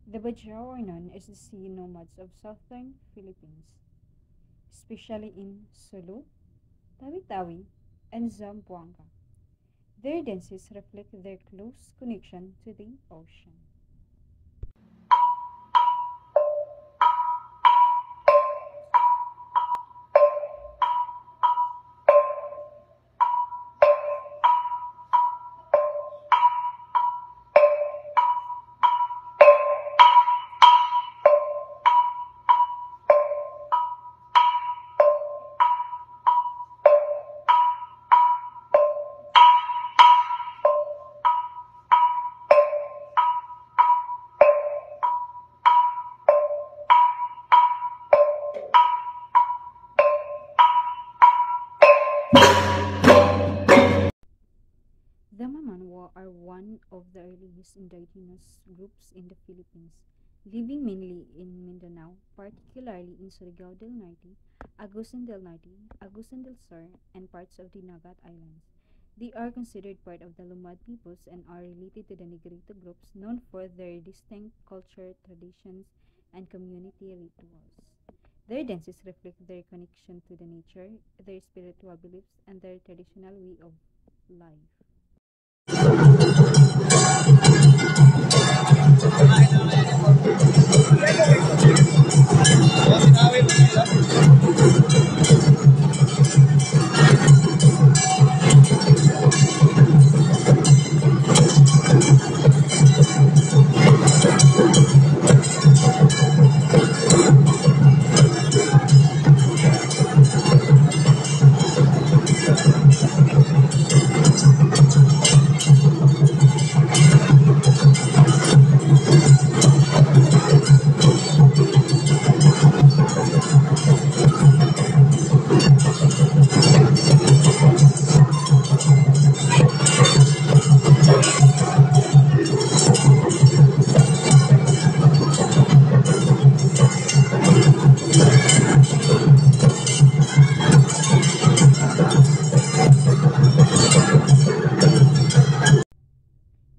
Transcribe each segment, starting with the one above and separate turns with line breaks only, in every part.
The Bajau are known as the sea nomads of southern Philippines, especially in Sulu, Tawi-Tawi, and Zamboanga. Their dances reflect their close connection to the ocean. The Mamanwa are one of the earliest indigenous groups in the Philippines, living mainly in Mindanao, particularly in Surigao del Norte, Agusan del Sur, and parts of the Nagat Islands. They are considered part of the Lumad peoples and are related to the Negrito groups known for their distinct culture, traditions, and community rituals. Their dances reflect their connection to the nature, their spiritual beliefs, and their traditional way of life.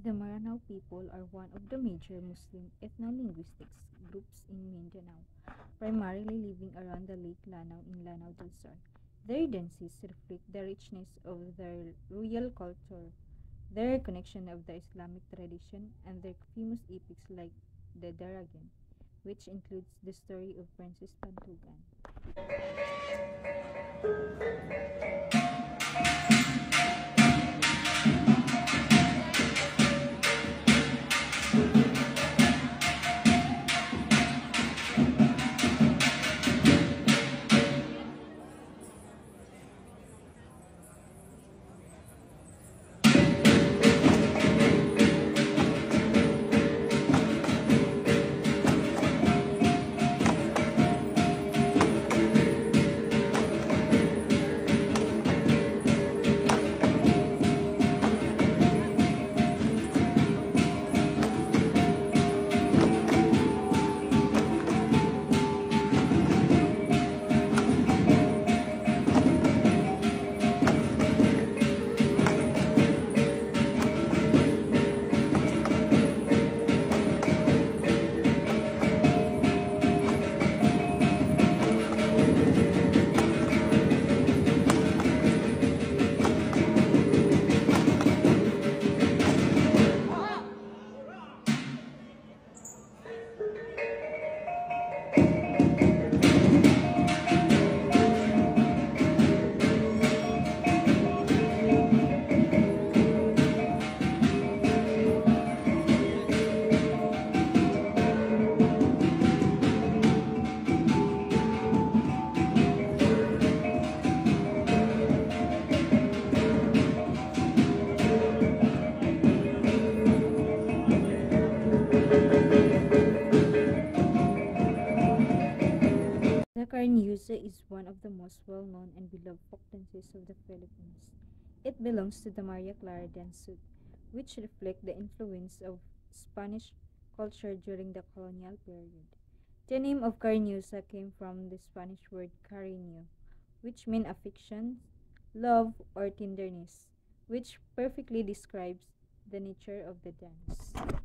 The Maranao people are one of the major Muslim ethno-linguistic groups in Mindanao, primarily living around the Lake Lanao in Lanao del Sur. Their dances reflect the richness of their royal culture, their connection of the Islamic tradition, and their famous epics like the Daragan, which includes the story of Princess Pantugan. The Carniusa is one of the most well-known and beloved folk dances of the Philippines. It belongs to the Maria Clara dance suite, which reflect the influence of Spanish culture during the colonial period. The name of Carniusa came from the Spanish word cariño, which means affection, love, or tenderness, which perfectly describes the nature of the dance.